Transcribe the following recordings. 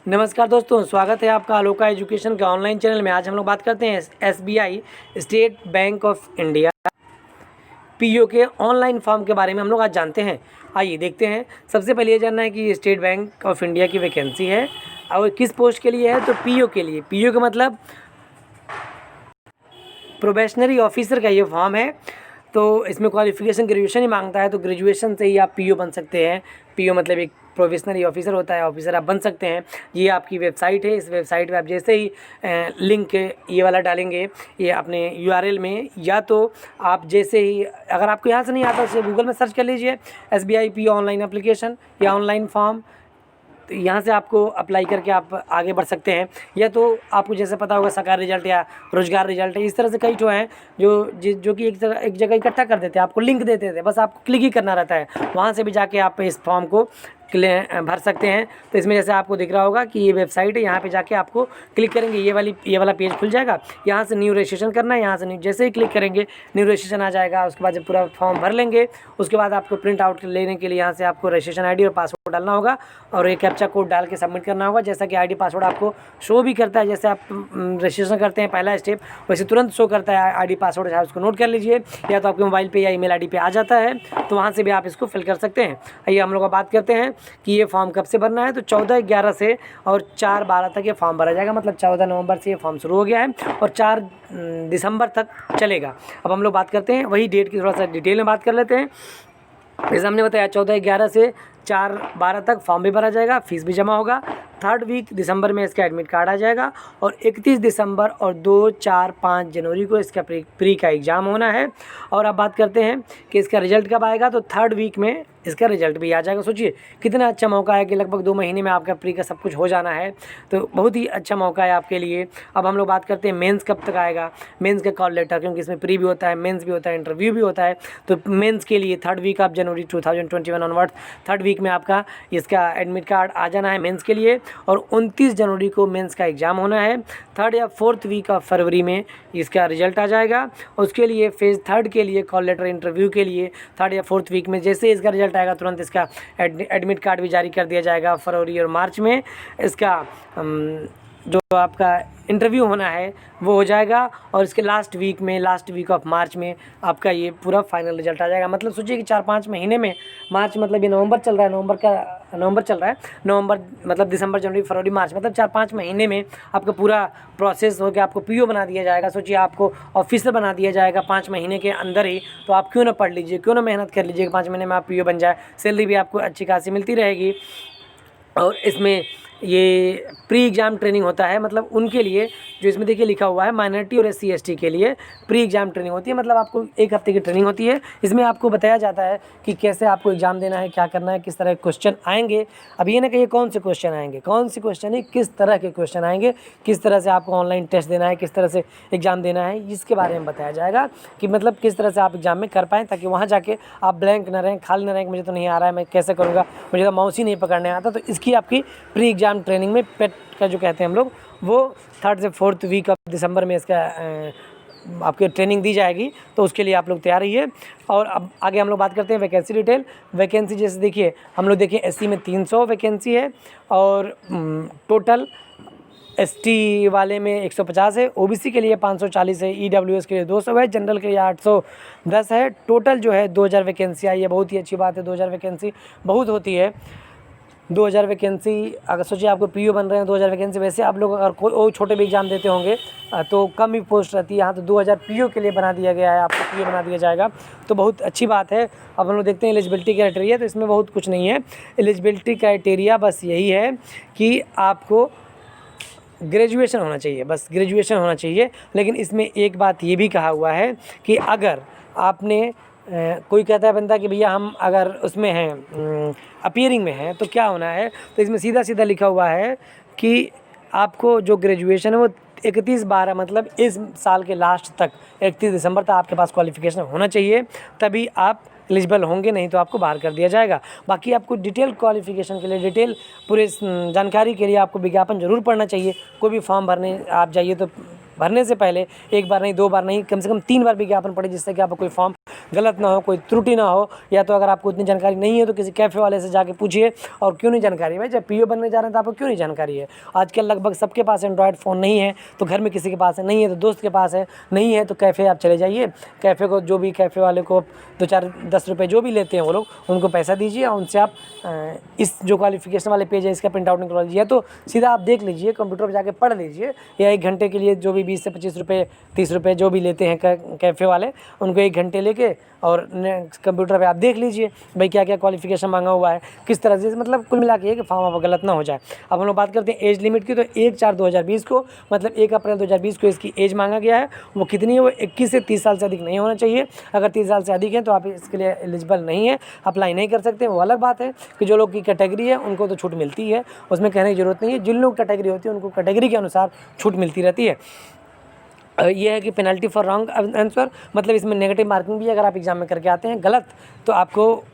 नमस्कार दोस्तों, स्वागत है आपका अलोका एजुकेशन के ऑनलाइन चैनल में। आज हम लोग बात करते हैं SBI state bank of India PO के ऑनलाइन फॉर्म के बारे में हम लोग आज जानते हैं। आइए देखते हैं। सबसे पहले ये जानना है कि स्टेट बैंक ऑफ इंडिया की वैकेंसी है और किस पोस्ट के लिए है, तो पीओ के लिए। पीओ का मतलब प्रोबेशनरी ऑफिसर का ये फॉर्म है। तो इसमें क्वालिफिकेशन ग्रेजुएशन ही मांगता है, तो ग्रेजुएशन से ही आप पीओ बन सकते हैं। पीओ मतलब एक प्रोबेशनरी ऑफिसर होता है, ऑफिसर आप बन सकते हैं। ये आपकी वेबसाइट है। इस वेबसाइट पे आप जैसे ही लिंक ये वाला डालेंगे ये अपने यूआरएल में, या तो आप जैसे ही, अगर आपको यहाँ से नहीं आता तो गूगल में सर्च कर लीजिए एसबीआई पीओ ऑनलाइन एप्लीकेशन या ऑनलाइन फॉर्म। तो यहाँ से आपको अप्लाई करके आप आगे बढ़ सकते हैं। या तो आपको जैसे पता होगा सरकार रिजल्ट या रोजगार रिजल्ट है, इस तरह से कई ठो हैं जो कि एक जगह इकट्ठा कर देते हैं, आपको लिंक देते थे, बस आपको क्लिक ही करना रहता है। वहाँ से भी जाके आप इस फॉर्म को भर सकते हैं। तो इसमें जैसे आपको दिख रहा होगा कि ये वेबसाइट है, यहाँ पे जाके आपको क्लिक करेंगे, ये वाला पेज खुल जाएगा। यहाँ से न्यू रजिस्ट्रेशन करना है, यहाँ से न्यू जैसे ही क्लिक करेंगे न्यू रजिस्ट्रेशन आ जाएगा। उसके बाद जब पूरा फॉर्म भर लेंगे उसके बाद आपको प्रिंट आउट लेने के लिए यहाँ से आपको रजिस्ट्रेशन आईडी और पासवर्ड डालना होगा और एक कैप्चा कोड डाल के सबमिट करना होगा। जैसा कि आईडी पासवर्ड आपको शो भी करता है, जैसे आप रजिस्ट्रेशन करते हैं पहला स्टेप, वैसे तुरंत शो करता है आईडी पासवर्ड है, उसको नोट कर लीजिए। या तो आपके मोबाइल पे या ईमेल आईडी पे आ जाता है, तो वहाँ से भी आप इसको फिल कर सकते हैं। आइए हम लोग बात करते हैं कि ये फॉर्म कब से भरना है। तो 14/11 से और 4/12 तक ये फॉर्म भरा जाएगा। मतलब 14 नवंबर से ये फॉर्म शुरू हो गया है और 4 दिसंबर तक चलेगा। अब हम लोग बात करते हैं वही डेट की, थोड़ा सा डिटेल में बात कर लेते हैं। जैसे हमने बताया 14/11 से 4/12 तक फॉर्म भी भरा जाएगा, फीस भी जमा होगा। 3rd वीक दिसंबर में इसका एडमिट कार्ड आ जाएगा और 31 दिसंबर और 2, 4, 5 जनवरी को इसका प्री का एग्ज़ाम होना है। और अब बात करते हैं कि इसका रिजल्ट कब आएगा, तो 3rd वीक में इसका रिजल्ट भी आ जाएगा। सोचिए कितना अच्छा मौका है कि लगभग 2 महीने में आपका प्री का सब कुछ हो जाना है, तो बहुत ही अच्छा मौका है आपके लिए। अब हम लोग बात करते हैं मेंस कब तक आएगा। मेंस का कॉल लेटर, क्योंकि इसमें प्री भी होता है, मेंस भी होता है, इंटरव्यू भी होता है। तो मेंस के लिए 3rd week of January 2021 onward 3rd week में आपका इसका एडमिट कार्ड आ जाना है मेंस के लिए। और 29 जनवरी को मेंस का एग्ज़ाम होना है। 3rd या 4th वीक ऑफ फरवरी में इसका रिजल्ट आ जाएगा। उसके लिए फेज़ 3rd के लिए कॉल लेटर इंटरव्यू के लिए 3rd या 4th वीक में जैसे इसका रिजल्ट आएगा तुरंत इसका एडमिट कार्ड भी जारी कर दिया जाएगा। फरवरी और मार्च में इसका जो आपका इंटरव्यू होना है वो हो जाएगा और इसके लास्ट वीक ऑफ मार्च में आपका ये पूरा फाइनल रिजल्ट आ जाएगा। मतलब सोचिए कि 4-5 महीने में, मार्च मतलब ये नवंबर चल रहा है, नवंबर मतलब दिसंबर, जनवरी, फरवरी, मार्च, मतलब 4-5 महीने में आपका पूरा प्रोसेस हो गया, आपको पीओ बना दिया जाएगा। सोचिए आपको ऑफिसर बना दिया जाएगा 5 महीने के अंदर ही। तो आप क्यों ना पढ़ लीजिए, क्यों ना मेहनत कर लीजिए, 5 महीने में आप पीओ बन जाए। सैलरी भी आपको अच्छी खासी मिलती रहेगी। और इसमें ये प्री एग्ज़ाम ट्रेनिंग होता है, मतलब उनके लिए जो इसमें देखिए लिखा हुआ है माइनॉरिटी और SC/ST के लिए प्री एग्ज़ाम ट्रेनिंग होती है। मतलब आपको 1 हफ्ते की ट्रेनिंग होती है। इसमें आपको बताया जाता है कि कैसे आपको एग्ज़ाम देना है, क्या करना है, किस तरह के क्वेश्चन आएंगे। अब ये ना कहिए कौन से क्वेश्चन आएंगे, कौन सी क्वेश्चन नहीं, किस तरह के क्वेश्चन आएंगे, किस तरह से आपको ऑनलाइन टेस्ट देना है, किस तरह से एग्ज़ाम देना है, इसके बारे में बताया जाएगा कि मतलब किस तरह से आप एग्ज़ाम में कर पाएँ, ताकि वहाँ जाके आप ब्लैंक ना रहें, खाली ना रहें, मुझे तो नहीं आ रहा है, मैं कैसे करूँगा, मुझे तो माउस ही नहीं पकड़ने आता। तो इसकी आपकी प्री एग्ज़ाम ट्रेनिंग में पेट का जो कहते हैं हम लोग, वो 3rd से 4th वीक ऑफ दिसंबर में इसका आपके ट्रेनिंग दी जाएगी। तो उसके लिए आप लोग तैयार रहिए। और अब आगे हम लोग बात करते हैं वैकेंसी डिटेल। वैकेंसी जैसे देखिए हम लोग देखिए SC में 300 वैकेंसी है और टोटल ST वाले में 150 है, OBC के लिए 540 है, EWS के लिए 200 है, जनरल के लिए 810 है। टोटल जो है 2000 वैकेंसी आई है। बहुत ही अच्छी बात है, 2000 वैकेंसी बहुत होती है। 2000 वैकेंसी, अगर सोचिए आपको पीओ बन रहे हैं 2000 वैकेंसी, वैसे आप लोग अगर कोई और छोटे भी एग्ज़ाम देते होंगे तो कम ही पोस्ट रहती है। यहाँ तो 2000 पीओ के लिए बना दिया गया है, आपको पीओ बना दिया जाएगा, तो बहुत अच्छी बात है। अब हम लोग देखते हैं एलिजिबिलिटी क्राइटेरिया। तो इसमें बहुत कुछ नहीं है। एलिजिबिलिटी क्राइटेरिया बस यही है कि आपको ग्रेजुएशन होना चाहिए, बस ग्रेजुएशन होना चाहिए। लेकिन इसमें एक बात ये भी कहा हुआ है कि अगर आपने कोई कहता है बंदा कि भैया हम अगर उसमें हैं अपीयरिंग में हैं तो क्या होना है, तो इसमें सीधा सीधा लिखा हुआ है कि आपको जो ग्रेजुएशन है वो 31/12 मतलब इस साल के लास्ट तक 31 दिसंबर तक आपके पास क्वालिफिकेशन होना चाहिए, तभी आप एलिजिबल होंगे, नहीं तो आपको बाहर कर दिया जाएगा। बाकी आपको डिटेल क्वालिफिकेशन के लिए, डिटेल पूरे जानकारी के लिए आपको विज्ञापन ज़रूर पढ़ना चाहिए। कोई भी फॉर्म भरने आप जाइए तो भरने से पहले 1 बार नहीं, 2 बार नहीं, कम से कम 3 बार विज्ञापन पढ़े, जिससे कि आपको कोई फॉर्म गलत ना हो, कोई त्रुटि ना हो, या तो अगर आपको इतनी जानकारी नहीं है तो किसी कैफ़े वाले से जाके पूछिए। और क्यों नहीं जानकारी भाई, जब पीओ बनने जा रहे हैं तो आपको क्यों नहीं जानकारी है। आजकल लगभग सबके पास एंड्रॉयड फ़ोन नहीं है, तो घर में किसी के पास है, नहीं है तो दोस्त के पास है, नहीं है तो कैफ़े आप चले जाइए। कैफ़े को जो भी कैफ़े वाले को 2-4-10 रुपये जो भी लेते हैं वो लोग, उनको पैसा दीजिए और उनसे आप इस जो क्वालिफिकेशन वाले पेज है इसका प्रिंट आउट निकलवा लीजिए। तो सीधा आप देख लीजिए, कंप्यूटर पर जाके पढ़ लीजिए, या 1 घंटे के लिए जो भी 20 से 25 रुपये 30 रुपये जो भी लेते हैं कैफ़े वाले, उनको 1 घंटे लेके और कंप्यूटर पे आप देख लीजिए भाई क्या क्या क्वालिफिकेशन मांगा हुआ है, किस तरह से, मतलब कुल मिला के ये कि फॉर्म आप गलत ना हो जाए। अब हम लोग बात करते हैं एज लिमिट की, तो 1/4/2020 को, मतलब 1 अप्रैल 2020 को इसकी एज मांगा गया है। वो कितनी है, वो 21 से 30 साल से अधिक नहीं होना चाहिए। अगर 30 साल से अधिक है तो आप इसके लिए एलिजिबल नहीं है, अप्लाई नहीं कर सकते। वो अलग बात है कि जो लोग की कैटेगरी है उनको तो छूट मिलती है, उसमें कहने की ज़रूरत नहीं है। जिन लोग कैटेगरी होती है उनको कैटेगरी के अनुसार छूट मिलती रहती है। ये है कि पेनल्टी फॉर रॉन्ग आंसर, मतलब इसमें नेगेटिव मार्किंग भी, अगर आप एग्जाम में करके आते हैं गलत तो आपको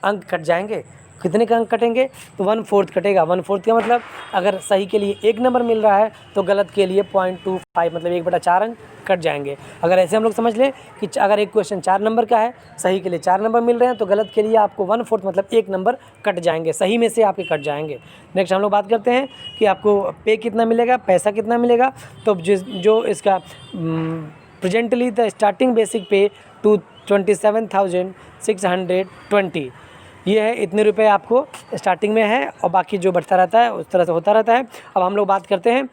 अंक कट जाएंगे। कितने का अंक कटेंगे, तो 1/4 कटेगा। 1/4 का मतलब अगर सही के लिए 1 नंबर मिल रहा है तो गलत के लिए 0.25 मतलब 1/4 अंक कट जाएंगे। अगर ऐसे हम लोग समझ लें कि अगर एक क्वेश्चन 4 नंबर का है, सही के लिए 4 नंबर मिल रहे हैं, तो गलत के लिए आपको 1/4 मतलब 1 नंबर कट जाएंगे, सही में से आपके कट जाएंगे। नेक्स्ट हम लोग बात करते हैं कि आपको पे कितना मिलेगा, पैसा कितना मिलेगा। तो जो इसका प्रेजेंटली द स्टार्टिंग बेसिक पे 27,620, ये है, इतने रुपए आपको स्टार्टिंग में है और बाकी जो बढ़ता रहता है उस तरह से होता रहता है। अब हम लोग बात करते हैं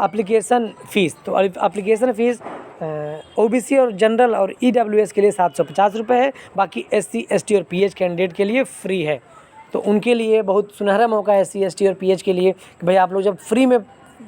एप्लीकेशन फ़ीस। तो एप्लीकेशन फ़ीस ओबीसी और जनरल और ईडब्ल्यूएस के लिए 750 रुपये है। बाकी एससी, एसटी और पीएच कैंडिडेट के लिए फ्री है। तो उनके लिए बहुत सुनहरा मौका है एससी, एसटी और पीएच के लिए कि भाई आप लोग जब फ्री में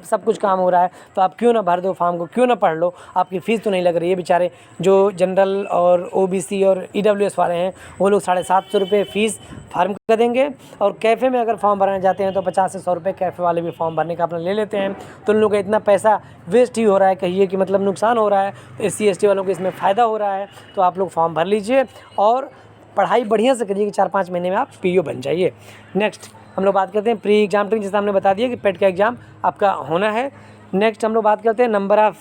सब कुछ काम हो रहा है तो आप क्यों ना भर दो फॉर्म को, क्यों ना पढ़ लो, आपकी फ़ीस तो नहीं लग रही है। बेचारे जो जनरल और ओबीसी और ईडब्ल्यूएस वाले हैं वो लोग 750 रुपये फ़ीस फार्म का देंगे। और कैफ़े में अगर फॉर्म भरना चाहते हैं तो 50 से 100 रुपये कैफ़े वाले भी फॉर्म भरने का अपना ले लेते हैं। तो उन लोगों का इतना पैसा वेस्ट ही हो रहा है, कहिए कि मतलब नुकसान हो रहा है। तो एससी, एसटी वालों को इसमें फ़ायदा हो रहा है। तो आप लोग फॉर्म भर लीजिए और पढ़ाई बढ़िया से करिए कि 4-5 महीने में आप पीओ बन जाइए। नेक्स्ट हम लोग बात करते हैं प्री एग्जाम ट्रेनिंग, जैसे हमने बता दिया कि पेट का एग्ज़ाम आपका होना है। नेक्स्ट हम लोग बात करते हैं नंबर ऑफ़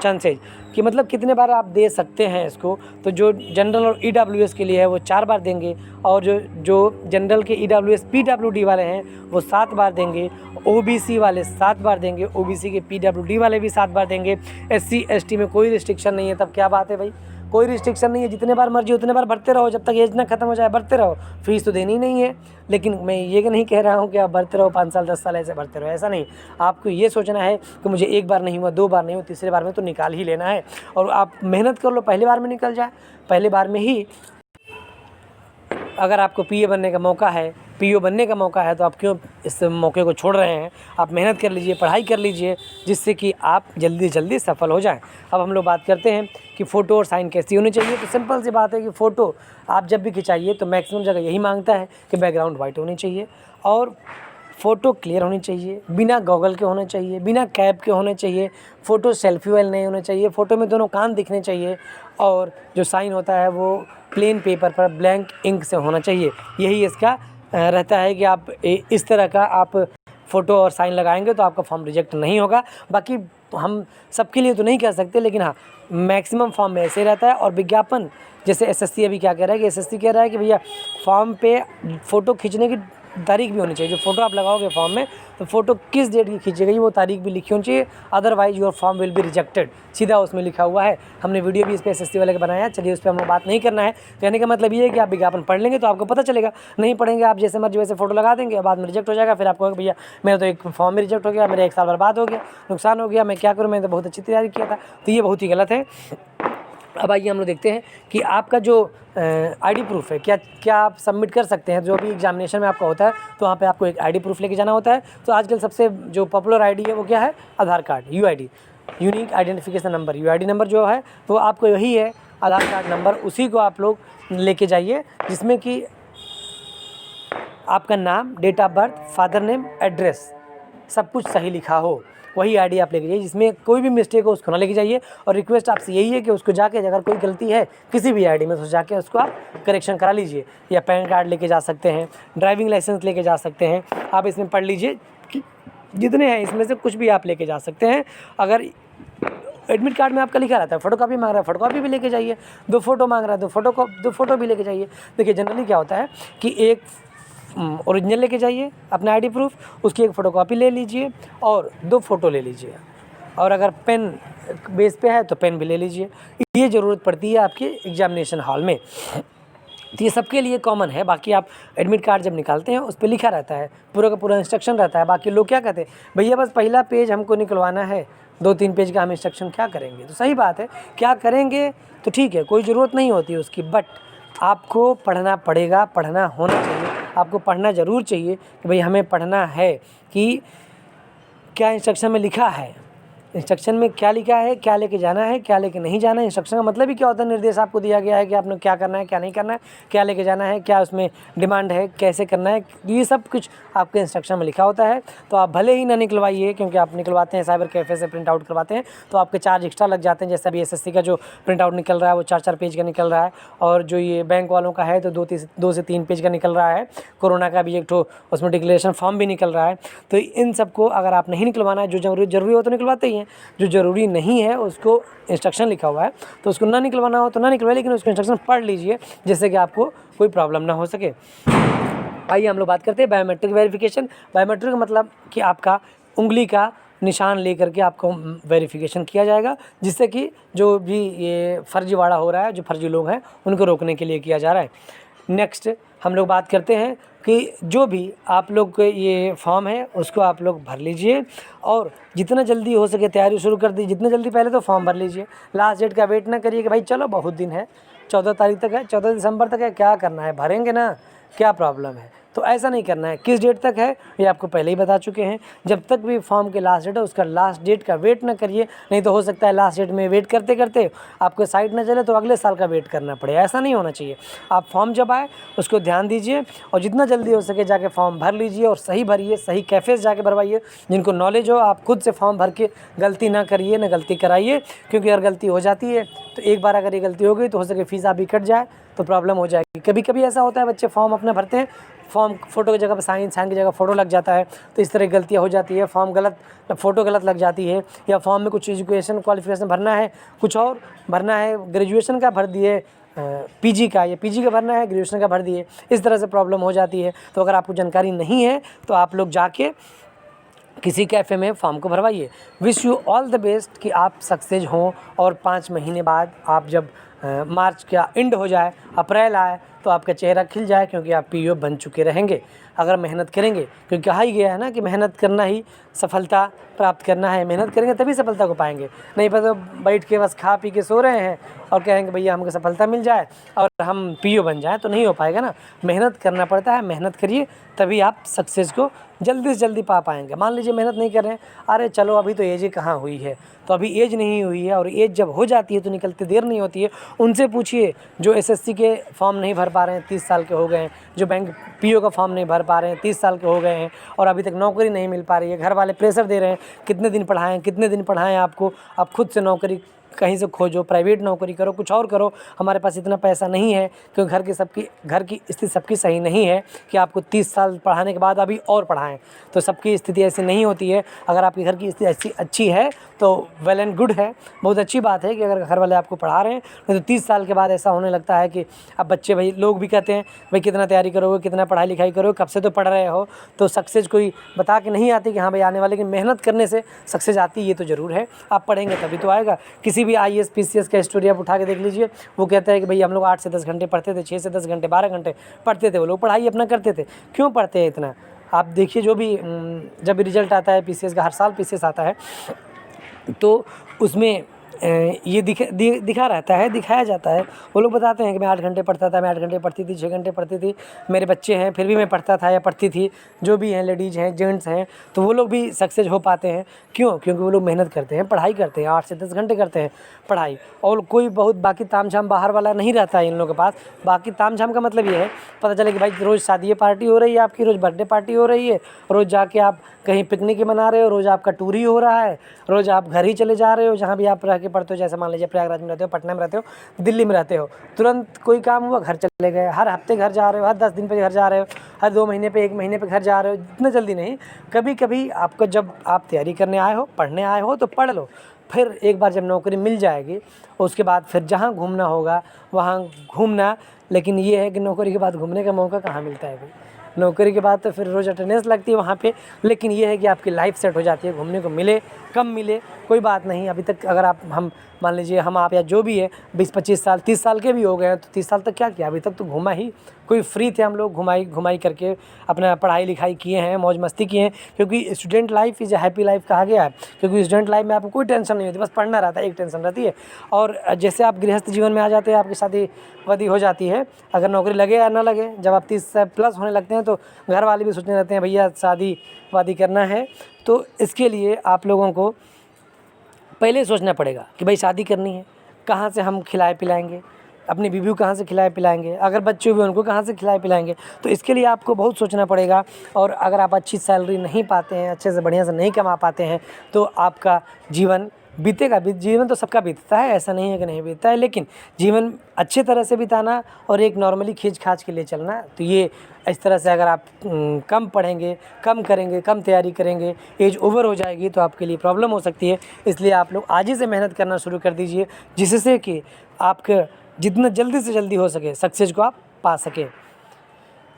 चांसेज कि मतलब कितने बार आप दे सकते हैं इसको। तो जो जनरल और ईडब्ल्यूएस के लिए है वो 4 बार देंगे, और जो जनरल के ईडब्ल्यूएस पीडब्ल्यूडी वाले हैं वो 7 बार देंगे, ओबीसी वाले 7 बार देंगे, ओबीसी के पीडब्ल्यूडी वाले भी 7 बार देंगे। एससी, एसटी में कोई रिस्ट्रिक्शन नहीं है। तब क्या बात है भाई, कोई रिस्ट्रिक्शन नहीं है, जितने बार मर्जी उतने बार भरते रहो, जब तक एज ना खत्म हो जाए भरते रहो, फीस तो देनी नहीं है। लेकिन मैं ये नहीं कह रहा हूँ कि आप भरते रहो 5 साल 10 साल ऐसे भरते रहो, ऐसा नहीं। आपको ये सोचना है कि मुझे 1 बार नहीं हुआ, 2 बार नहीं हुआ, तीसरे बार में तो निकाल ही लेना है। और आप मेहनत कर लो, पहली बार में निकल जाए, पहली बार में ही अगर आपको पीए बनने का मौका है, पीओ बनने का मौका है, तो आप क्यों इस मौके को छोड़ रहे हैं। आप मेहनत कर लीजिए, पढ़ाई कर लीजिए, जिससे कि आप जल्दी जल्दी सफल हो जाएं। अब हम लोग बात करते हैं कि फ़ोटो और साइन कैसी होनी चाहिए। तो सिंपल सी बात है कि फ़ोटो आप जब भी खिंचाइए तो मैक्सिमम जगह यही मांगता है कि बैकग्राउंड वाइट होनी चाहिए और फ़ोटो क्लियर होनी चाहिए, बिना गॉगल के होने चाहिए, बिना कैप के होने चाहिए। फ़ोटो सेल्फी वाले नहीं होने चाहिए, फ़ोटो में दोनों कान दिखने चाहिए, और जो साइन होता है वो प्लेन पेपर पर ब्लैंक इंक से होना चाहिए। यही इसका रहता है कि आप इस तरह का आप फ़ोटो और साइन लगाएंगे तो आपका फॉर्म रिजेक्ट नहीं होगा। बाकी हम सबके लिए तो नहीं कह सकते, लेकिन हाँ मैक्सिमम फॉर्म में ऐसे रहता है। और विज्ञापन, जैसे एसएससी अभी क्या कह रहा है कि एसएससी कह रहा है कि भैया फॉर्म पे फ़ोटो खींचने की तारीख भी होनी चाहिए। जो फ़ोटो आप लगाओगे फॉर्म में, तो फ़ोटो किस डेट की खींची गई वो तारीख भी लिखी होनी चाहिए, otherwise your form will be rejected, सीधा उसमें लिखा हुआ है। हमने वीडियो भी इस पर एसएससी वाले का बनाया है, चलिए उस पर हम लोग बात नहीं करना है। कहने का मतलब ये है कि आप विज्ञापन पढ़ लेंगे तो आपको पता चलेगा, नहीं पढ़ेंगे आप जैसे मर्जी वैसे फ़ोटो लगा देंगे, बाद में रिजेक्ट हो जाएगा। फिर आपको भैया मेरा तो एक फॉर्म में रिजेक्ट हो गया, मेरा 1 साल बर्बाद हो गया, नुकसान हो गया, मैं क्या करूँ, मैंने तो बहुत अच्छी तैयारी किया था। तो ये बहुत ही गलत है। अब आइए हम लोग देखते हैं कि आपका जो आईडी प्रूफ है, क्या आप सबमिट कर सकते हैं। जो भी एग्जामिनेशन में आपका होता है तो वहाँ पे आपको एक आईडी प्रूफ लेके जाना होता है। तो आजकल सबसे जो पॉपुलर आईडी है वो क्या है, Aadhaar card, UID, unique identification number. UID number जो है तो आपको यही है, आधार कार्ड नंबर, उसी को आप लोग लेके जाइए, जिसमें कि आपका नाम, date of birth, father name, address सब कुछ सही लिखा हो, वही आईडी आप लेके जाइए। जिसमें कोई भी मिस्टेक हो उसको ना लेके जाइए। और रिक्वेस्ट आपसे यही है कि उसको जाके अगर कोई गलती है किसी भी आईडी में तो जाके उसको आप करेक्शन करा लीजिए। या पैन कार्ड लेके जा सकते हैं, ड्राइविंग लाइसेंस लेके जा सकते हैं। आप इसमें पढ़ लीजिए कि जितने हैं इसमें से कुछ भी आप लेके जा सकते हैं। अगर एडमिट कार्ड में आपका लिखा रहता है, फ़ोटोकॉपी मांग रहा है, फ़ोटोकॉपी भी लेके जाइए, 2 फ़ोटो मांग रहा है, 2 फ़ोटो भी लेके जाइए। देखिए जनरली क्या होता है कि एक ओरिजिनल लेके जाइए अपना आईडी प्रूफ, उसकी एक फ़ोटोकॉपी ले लीजिए और 2 फ़ोटो ले लीजिए, और अगर पेन बेस पे है तो पेन भी ले लीजिए। ये ज़रूरत पड़ती है आपके एग्जामिनेशन हॉल में, तो ये सबके लिए कॉमन है। बाकी आप एडमिट कार्ड जब निकालते हैं उस पर लिखा रहता है, पूरा का पूरा इंस्ट्रक्शन रहता है। बाकी लोग क्या कहते हैं, भैया बस पहला पेज हमको निकलवाना है, 2-3 पेज का हम इंस्ट्रक्शन क्या करेंगे। तो सही बात है, क्या करेंगे तो ठीक है, कोई ज़रूरत नहीं होती है उसकी, बट आपको पढ़ना पड़ेगा, पढ़ना होना चाहिए, आपको पढ़ना ज़रूर चाहिए कि भाई हमें पढ़ना है कि क्या इंस्ट्रक्शन में लिखा है, इंस्ट्रक्शन में क्या लिखा है, क्या लेके जाना है, क्या लेके नहीं जाना है। इंस्ट्रक्शन का मतलब ही क्या होता है, निर्देश आपको दिया गया है कि आपने क्या करना है, क्या नहीं करना है, क्या लेके जाना है, क्या उसमें डिमांड है, कैसे करना है, ये सब कुछ आपके इंस्ट्रक्शन में लिखा होता है। तो आप भले ही ना निकलवाइए, क्योंकि आप निकलवाते हैं साइबर कैफ़े से प्रिंट आउट करवाते हैं तो आपके चार्ज एक्स्ट्रा लग जाते हैं। जैसे अभी SSC का जो प्रिंट आउट निकल रहा है वो 4-4 पेज का निकल रहा है, और जो ये बैंक वालों का है तो 2 से 3 पेज का निकल रहा है। कोरोना का भी एक ठो उसमें डिक्लेरेशन फॉर्म भी निकल रहा है। तो इन सबको अगर आप नहीं निकलवाना है, जो ज़रूरी हो तो निकलवाते ही हैं, जो ज़रूरी नहीं है उसको इंस्ट्रक्शन लिखा हुआ है तो उसको ना निकलवाना हो तो ना निकलवाए, लेकिन उसको इंस्ट्रक्शन पढ़ लीजिए जिससे कि आपको कोई प्रॉब्लम ना हो सके। आइए हम लोग बात करते हैं बायोमेट्रिक वेरिफिकेशन। बायोमेट्रिक का मतलब कि आपका उंगली का निशान लेकर के आपको वेरिफिकेशन किया जाएगा, जिससे कि जो भी ये फर्जीवाड़ा हो रहा है, जो फर्जी लोग हैं उनको रोकने के लिए किया जा रहा है। नेक्स्ट हम लोग बात करते हैं कि जो भी आप लोग के ये फॉर्म है उसको आप लोग भर लीजिए, और जितना जल्दी हो सके तैयारी शुरू कर दीजिए। जितने जल्दी पहले तो फॉर्म भर लीजिए, लास्ट डेट का वेट ना करिए कि भाई चलो बहुत दिन है, 14 तारीख तक है, 14 दिसंबर तक है, क्या करना है, भरेंगे ना, क्या प्रॉब्लम है। तो ऐसा नहीं करना है। किस डेट तक है ये आपको पहले ही बता चुके हैं। जब तक भी फॉर्म के लास्ट डेट है उसका लास्ट डेट का वेट ना करिए, नहीं तो हो सकता है लास्ट डेट में वेट करते करते आपको साइट ना चले तो अगले साल का वेट करना पड़े। ऐसा नहीं होना चाहिए। आप फॉर्म जब आए उसको ध्यान दीजिए और जितना जल्दी हो सके जाके फॉर्म भर लीजिए, और सही भरिए, सही कैफ़े से जाके भरवाइए। जिनको नॉलेज हो आप खुद से फॉर्म भर के गलती ना करिए, ना गलती कराइए, क्योंकि अगर गलती हो जाती है तो एक बार अगर ये गलती हो गई तो हो सके फीस आप भी कट जाए तो प्रॉब्लम हो जाएगी। कभी कभी ऐसा होता है बच्चे फॉर्म अपना भरते हैं, फॉर्म फ़ोटो की जगह पर साइन की जगह फ़ोटो लग जाता है, तो इस तरह गलतियाँ हो जाती है। फॉर्म गलत, फ़ोटो गलत लग जाती है, या फॉर्म में कुछ एजुकेशन क्वालिफिकेशन भरना है, कुछ और भरना है, ग्रेजुएशन का भर दिए, पीजी का भरना है, ग्रेजुएशन का भर दिए, इस तरह से प्रॉब्लम हो जाती है। तो अगर आपको जानकारी नहीं है तो आप लोग जाके किसी कैफ़े में फॉर्म को भरवाइए। Wish you all the best कि आप सक्सेस हों, और 5 महीने बाद आप जब मार्च का एंड हो जाए, अप्रैल आए, तो आपका चेहरा खिल जाए, क्योंकि आप PO बन चुके रहेंगे अगर मेहनत करेंगे। क्योंकि कहा ही गया है ना कि मेहनत करना ही सफलता प्राप्त करना है। मेहनत करेंगे तभी सफलता को पाएंगे, नहीं पर तो बैठ के बस खा पी के सो रहे हैं और कहेंगे भैया हमको सफलता मिल जाए और हम PO बन जाएं, तो नहीं हो पाएगा ना। मेहनत करना पड़ता है, मेहनत करिए तभी आप सक्सेस को जल्दी से जल्दी पा पाएंगे। मान लीजिए मेहनत नहीं कर रहे हैं, अरे चलो अभी तो एज ही कहाँ हुई है, तो अभी एज नहीं हुई है, और एज जब हो जाती है तो निकलते देर नहीं होती है। उनसे पूछिए जो SSC के फॉर्म नहीं भर पा रहे हैं, 30 साल के हो गए हैं, जो बैंक PO का फॉर्म नहीं भर पा रहे हैं, 30 साल के हो गए हैं, और अभी तक नौकरी नहीं मिल पा रही है। घर वाले प्रेशर दे रहे हैं, कितने दिन पढ़ाएं आपको, आप खुद से नौकरी कहीं से खोजो, प्राइवेट नौकरी करो, कुछ और करो। हमारे पास इतना पैसा नहीं है, क्योंकि घर की स्थिति सबकी सही नहीं है कि आपको 30 साल पढ़ाने के बाद अभी और पढ़ाएं। तो सबकी स्थिति ऐसी नहीं होती है। अगर आपके घर की स्थिति ऐसी अच्छी है तो वेल एंड गुड है, बहुत अच्छी बात है कि अगर घर वाले आपको पढ़ा रहे हैं। नहीं तो 30 साल के बाद ऐसा होने लगता है कि अब बच्चे, भाई लोग भी कहते हैं भाई कितना तैयारी करोगे, कितना पढ़ाई लिखाई करोगे, कब से तो पढ़ रहे हो। तो सक्सेस कोई बता के नहीं आती कि हाँ भाई आने वाले, की मेहनत करने से सक्सेस आती है, ये तो ज़रूर है। आप पढ़ेंगे तभी तो आएगा। किसी भी IAS PCS का स्टोरी आप उठा के देख लीजिए, वो कहता है कि भाई हम लोग 8 से 10 घंटे पढ़ते थे, 6 से 10 घंटे, 12 घंटे पढ़ते थे। वो लोग पढ़ाई अपना करते थे। क्यों पढ़ते हैं इतना? आप देखिए, जो भी जब भी रिजल्ट आता है PCS का, हर साल PCS आता है, तो उसमें ये दिखाया जाता है। वो लोग बताते हैं कि मैं 8 घंटे पढ़ता था, मैं 8 घंटे पढ़ती थी, 6 घंटे पढ़ती थी, मेरे बच्चे हैं फिर भी मैं पढ़ता था या पढ़ती थी। जो भी हैं, लेडीज़ हैं, जेंट्स हैं, तो वो लोग भी सक्सेस हो पाते हैं। क्यों? क्योंकि वो लोग मेहनत करते हैं, पढ़ाई करते हैं, 8 से 10 घंटे करते हैं पढ़ाई, और कोई बहुत बाकी तामझाम बाहर वाला नहीं रहता है इन लोगों के पास। बाकी तामझाम का मतलब ये है, पता चले कि भाई रोज़ शादी पार्टी हो रही है आपकी, रोज़ बर्थडे पार्टी हो रही है, रोज़ जाके आप कहीं पिकनिक ही मना रहे हो, रोज़ आपका टूर ही हो रहा है, रोज़ आप घर ही चले जा रहे हो जहाँ भी आप रह के पढ़ते हो। जैसे मान लीजिए प्रयागराज में रहते हो, पटना में रहते हो, दिल्ली में रहते हो, तुरंत कोई काम हुआ घर चले गए, हर हफ्ते घर जा रहे हो, हर 10 दिन पे घर जा रहे हो, हर 2 महीने पे, 1 महीने पे घर जा रहे हो। इतना जल्दी नहीं, कभी कभी आपको, जब आप तैयारी करने आए हो, पढ़ने आए हो, तो पढ़ लो। फिर एक बार जब नौकरी मिल जाएगी उसके बाद फिर जहाँ घूमना होगा वहाँ घूमना। लेकिन ये है कि नौकरी के बाद घूमने का मौका कहाँ मिलता है भाई। नौकरी के बाद तो फिर रोज़ अटेंडेंस लगती है वहाँ पे। लेकिन ये है कि आपकी लाइफ सेट हो जाती है, घूमने को मिले कम मिले कोई बात नहीं। अभी तक अगर हम मान लीजिए हम आप या जो भी है 20-25 साल 30 साल के भी हो गए हैं तो 30 साल तक क्या किया, अभी तक तो घुमा ही। कोई फ्री थे हम लोग, घुमाई करके अपना पढ़ाई लिखाई किए हैं, मौज मस्ती किए हैं। क्योंकि student life is a happy life कहा गया है। क्योंकि स्टूडेंट लाइफ में आपको कोई टेंशन नहीं होती, बस पढ़ना रहता है, एक टेंशन रहती है। और जैसे आप गृहस्थ जीवन में आ जाते हैं, आपकी शादी वादी हो जाती है, अगर नौकरी लगे या ना लगे, जब आप 30 प्लस होने लगते हैं तो घर वाले भी सोचने लगते हैं भैया शादी वादी करना है। तो इसके लिए आप लोगों को पहले सोचना पड़ेगा कि भाई शादी करनी है, कहाँ से हम खिलाए पिलाएंगे, अपनी बीवी को कहाँ से खिलाए पिलाएंगे, अगर बच्चे भी उनको कहाँ से खिलाए पिलाएंगे। तो इसके लिए आपको बहुत सोचना पड़ेगा। और अगर आप अच्छी सैलरी नहीं पाते हैं, अच्छे से बढ़िया से नहीं कमा पाते हैं, तो आपका जीवन बीतेगा। जीवन तो सबका बीतता है, ऐसा नहीं है कि नहीं बीतता है, लेकिन जीवन अच्छे तरह से बिताना और एक नॉर्मली खींच खाच के लिए चलना। तो ये इस तरह से अगर आप कम पढ़ेंगे, कम करेंगे, कम तैयारी करेंगे, एज ओवर हो जाएगी तो आपके लिए प्रॉब्लम हो सकती है। इसलिए आप लोग आज ही से मेहनत करना शुरू कर दीजिए, जिससे कि आपके जितना जल्दी से जल्दी हो सके सक्सेस को आप पा सकें।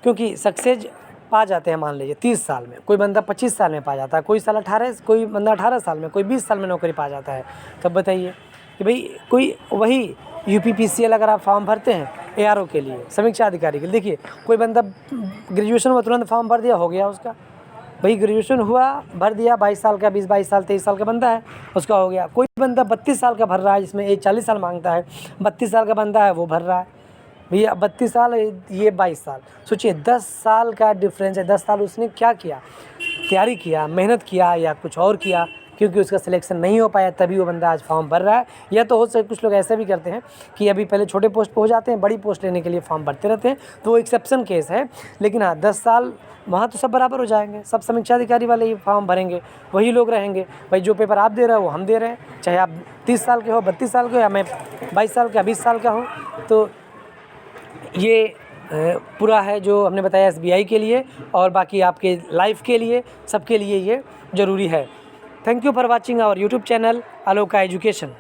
क्योंकि सक्सेस पा जाते हैं मान लीजिए 30 साल में, कोई बंदा 25 साल में पा जाता है, कोई बंदा 18 साल में, कोई 20 साल में नौकरी पा जाता है। तब बताइए कि भाई कोई वही UPPCL अगर आप फॉर्म भरते हैं ARO के लिए, समीक्षा अधिकारी के लिए, देखिए कोई बंदा ग्रेजुएशन हुआ तुरंत फॉर्म भर दिया, हो गया उसका। भाई ग्रेजुएशन हुआ भर दिया, 22 साल का 20-22 साल 23 साल का बंदा है, उसका हो गया। कोई बंदा 32 साल का भर रहा है, जिसमें एज 40 साल मांगता है, 32 साल का बंदा है वो भर रहा है। भैया 32 साल, ये 22 साल, सोचिए 10 साल का डिफरेंस है। 10 साल उसने क्या किया, तैयारी किया, मेहनत किया या कुछ और किया, क्योंकि उसका सिलेक्शन नहीं हो पाया तभी वो बंदा आज फॉर्म भर रहा है। या तो हो सके कुछ लोग ऐसे भी करते हैं कि अभी पहले छोटे पोस्ट पे हो जाते हैं, बड़ी पोस्ट लेने के लिए फॉर्म भरते रहते हैं, तो वो एक्सेप्शन केस है। लेकिन हाँ 10 साल वहाँ तो सब बराबर हो जाएंगे, सब समीक्षा अधिकारी वाले ही फॉर्म भरेंगे, वही लोग रहेंगे। भाई जो पेपर आप दे रहे हो वो हम दे रहे हैं, चाहे आप 30 साल के हो, 32 साल के हो, या मैं 22 साल का 20 साल का हूँ। तो ये पूरा है जो हमने बताया SBI के लिए, और बाकी आपके लाइफ के लिए, सबके लिए ये ज़रूरी है। Thank you for watching our YouTube channel Aloka education.